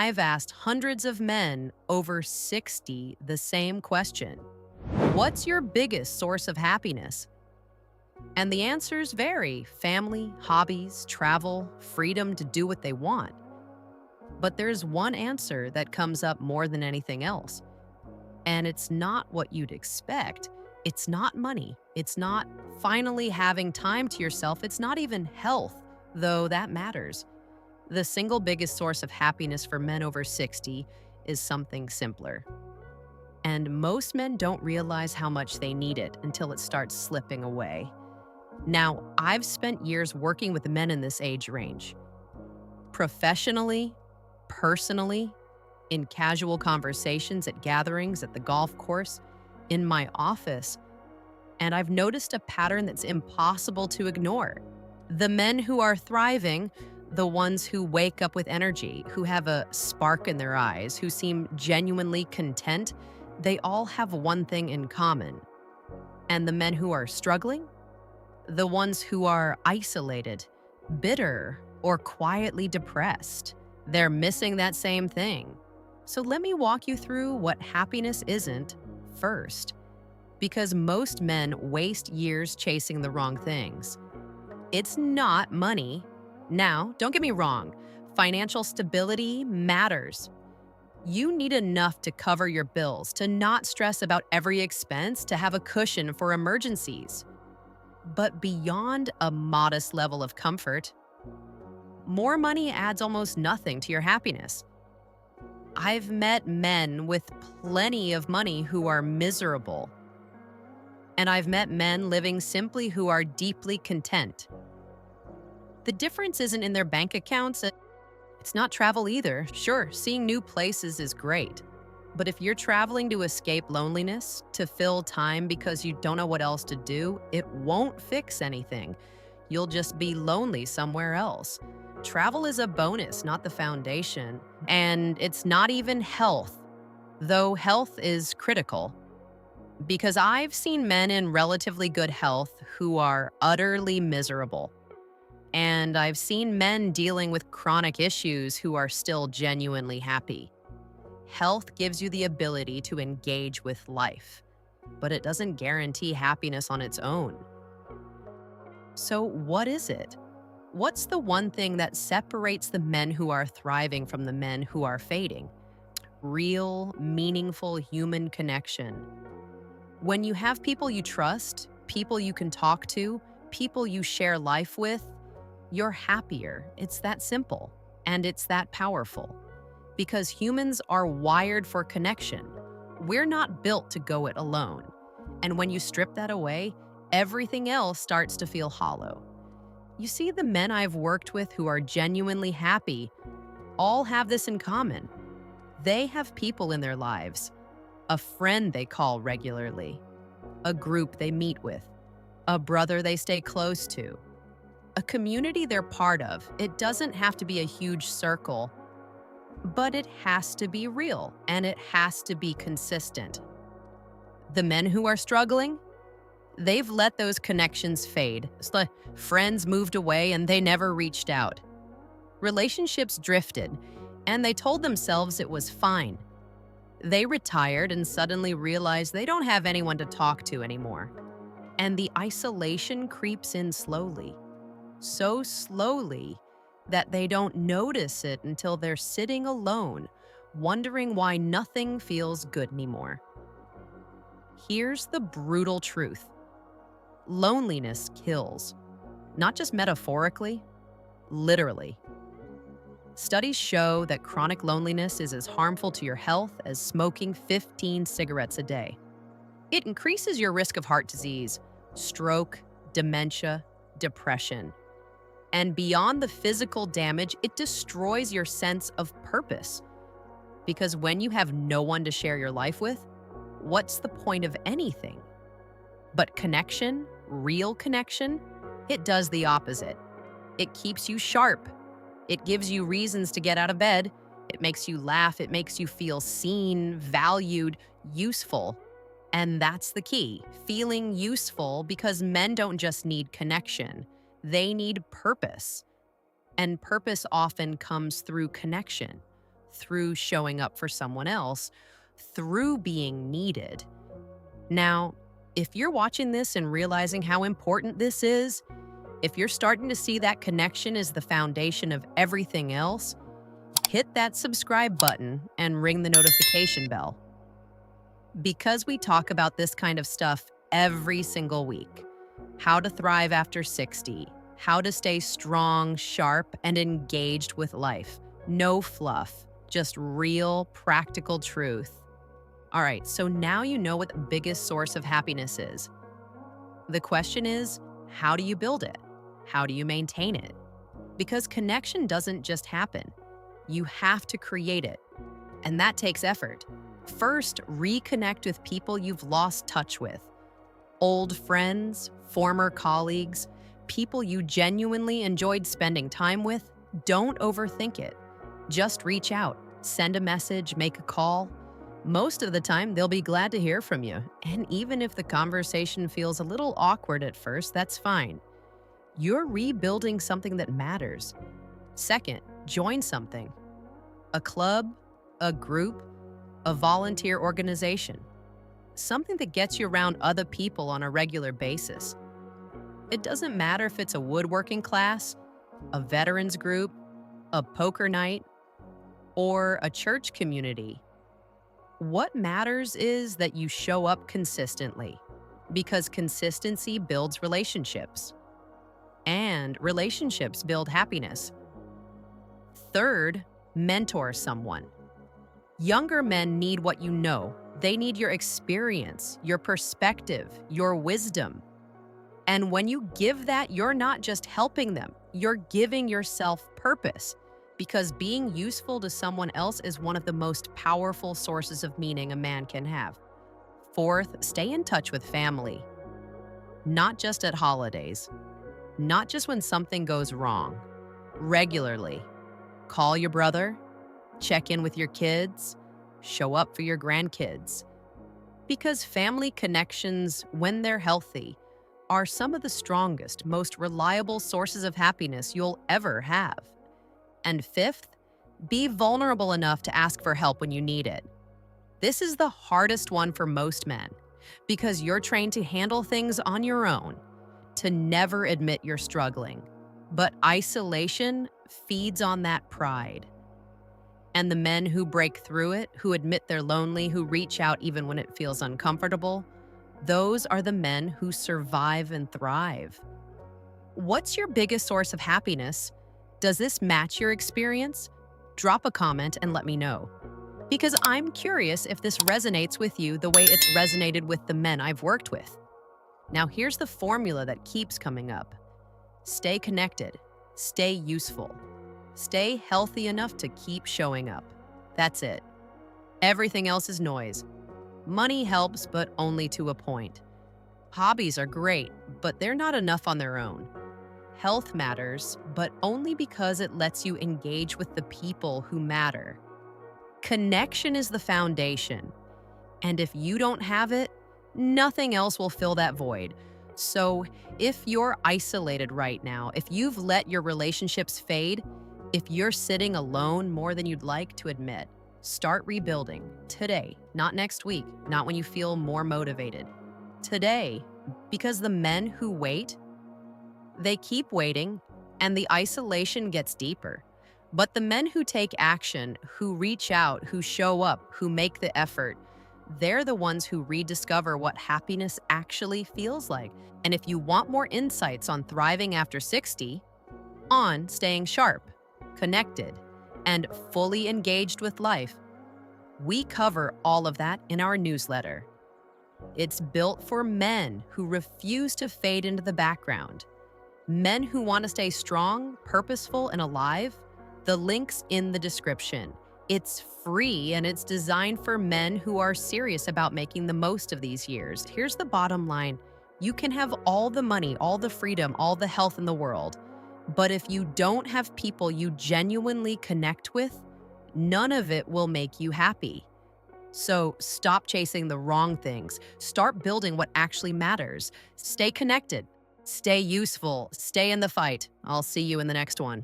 I've asked hundreds of men over 60 the same question. What's your biggest source of happiness? And the answers vary: family, hobbies, travel, freedom to do what they want. But there's one answer that comes up more than anything else. And it's not what you'd expect. It's not money. It's not finally having time to yourself. It's not even health, though that matters. The single biggest source of happiness for men over 60 is something simpler. And most men don't realize how much they need it until it starts slipping away. Now, I've spent years working with men in this age range. Professionally, personally, in casual conversations at gatherings, at the golf course, in my office, and I've noticed a pattern that's impossible to ignore. The men who are thriving, the ones who wake up with energy, who have a spark in their eyes, who seem genuinely content, they all have one thing in common. And the men who are struggling, the ones who are isolated, bitter, or quietly depressed, they're missing that same thing. So let me walk you through what happiness isn't first, because most men waste years chasing the wrong things. It's not money. Now, don't get me wrong, financial stability matters. You need enough to cover your bills, to not stress about every expense, to have a cushion for emergencies. But beyond a modest level of comfort, more money adds almost nothing to your happiness. I've met men with plenty of money who are miserable. And I've met men living simply who are deeply content. The difference isn't in their bank accounts. It's not travel either. Sure, seeing new places is great. But if you're traveling to escape loneliness, to fill time because you don't know what else to do, it won't fix anything. You'll just be lonely somewhere else. Travel is a bonus, not the foundation. And it's not even health, though health is critical. Because I've seen men in relatively good health who are utterly miserable. And I've seen men dealing with chronic issues who are still genuinely happy. Health gives you the ability to engage with life, but it doesn't guarantee happiness on its own. So what is it? What's the one thing that separates the men who are thriving from the men who are fading? Real, meaningful human connection. When you have people you trust, people you can talk to, people you share life with, you're happier. It's that simple, and it's that powerful. Because humans are wired for connection. We're not built to go it alone. And when you strip that away, everything else starts to feel hollow. You see, the men I've worked with who are genuinely happy all have this in common. They have people in their lives, a friend they call regularly, a group they meet with, a brother they stay close to, a community they're part of. It doesn't have to be a huge circle, but it has to be real, and it has to be consistent. The men who are struggling, they've let those connections fade. It's like friends moved away and they never reached out. Relationships drifted, and they told themselves it was fine. They retired and suddenly realized they don't have anyone to talk to anymore. And the isolation creeps in slowly. So slowly that they don't notice it until they're sitting alone, wondering why nothing feels good anymore. Here's the brutal truth. Loneliness kills, not just metaphorically, literally. Studies show that chronic loneliness is as harmful to your health as smoking 15 cigarettes a day. It increases your risk of heart disease, stroke, dementia, depression. And beyond the physical damage, it destroys your sense of purpose. Because when you have no one to share your life with, what's the point of anything? But connection, real connection, it does the opposite. It keeps you sharp. It gives you reasons to get out of bed. It makes you laugh. It makes you feel seen, valued, useful. And that's the key, feeling useful, because men don't just need connection. They need purpose. And purpose often comes through connection, through showing up for someone else, through being needed. Now, if you're watching this and realizing how important this is, if you're starting to see that connection is the foundation of everything else, hit that subscribe button and ring the notification bell. Because we talk about this kind of stuff every single week. How to thrive after 60, how to stay strong, sharp, and engaged with life. No fluff, just real, practical truth. All right, so now you know what the biggest source of happiness is. The question is, how do you build it? How do you maintain it? Because connection doesn't just happen. You have to create it, and that takes effort. First, reconnect with people you've lost touch with. Old friends, former colleagues, people you genuinely enjoyed spending time with. Don't overthink it. Just reach out, send a message, make a call. Most of the time, they'll be glad to hear from you. And even if the conversation feels a little awkward at first, that's fine. You're rebuilding something that matters. Second, join something. A club, a group, a volunteer organization. Something that gets you around other people on a regular basis. It doesn't matter if it's a woodworking class, a veterans group, a poker night, or a church community. What matters is that you show up consistently, because consistency builds relationships, and relationships build happiness. Third, mentor someone. Younger men need what you know. They need your experience, your perspective, your wisdom. And when you give that, you're not just helping them, you're giving yourself purpose. Because being useful to someone else is one of the most powerful sources of meaning a man can have. Fourth, stay in touch with family. Not just at holidays. Not just when something goes wrong. Regularly. Call your brother. Check in with your kids. Show up for your grandkids. Because family connections, when they're healthy, are some of the strongest, most reliable sources of happiness you'll ever have. And fifth, be vulnerable enough to ask for help when you need it. This is the hardest one for most men, because you're trained to handle things on your own, to never admit you're struggling. But isolation feeds on that pride. And the men who break through it, who admit they're lonely, who reach out even when it feels uncomfortable, those are the men who survive and thrive. What's your biggest source of happiness? Does this match your experience? Drop a comment and let me know. Because I'm curious if this resonates with you the way it's resonated with the men I've worked with. Now here's the formula that keeps coming up. Stay connected, stay useful, stay healthy enough to keep showing up. That's it. Everything else is noise. Money helps, but only to a point. Hobbies are great, but they're not enough on their own. Health matters, but only because it lets you engage with the people who matter. Connection is the foundation, and if you don't have it, nothing else will fill that void. So if you're isolated right now, if you've let your relationships fade, if you're sitting alone more than you'd like to admit, start rebuilding today, not next week, not when you feel more motivated. Today, because the men who wait, they keep waiting, and the isolation gets deeper. But the men who take action, who reach out, who show up, who make the effort, they're the ones who rediscover what happiness actually feels like. And if you want more insights on thriving after 60, on staying sharp, connected, and fully engaged with life, we cover all of that in our newsletter. It's built for men who refuse to fade into the background. Men who want to stay strong, purposeful, and alive. The link's in the description. It's free and it's designed for men who are serious about making the most of these years. Here's the bottom line. You can have all the money, all the freedom, all the health in the world. But if you don't have people you genuinely connect with, none of it will make you happy. So stop chasing the wrong things. Start building what actually matters. Stay connected. Stay useful. Stay in the fight. I'll see you in the next one.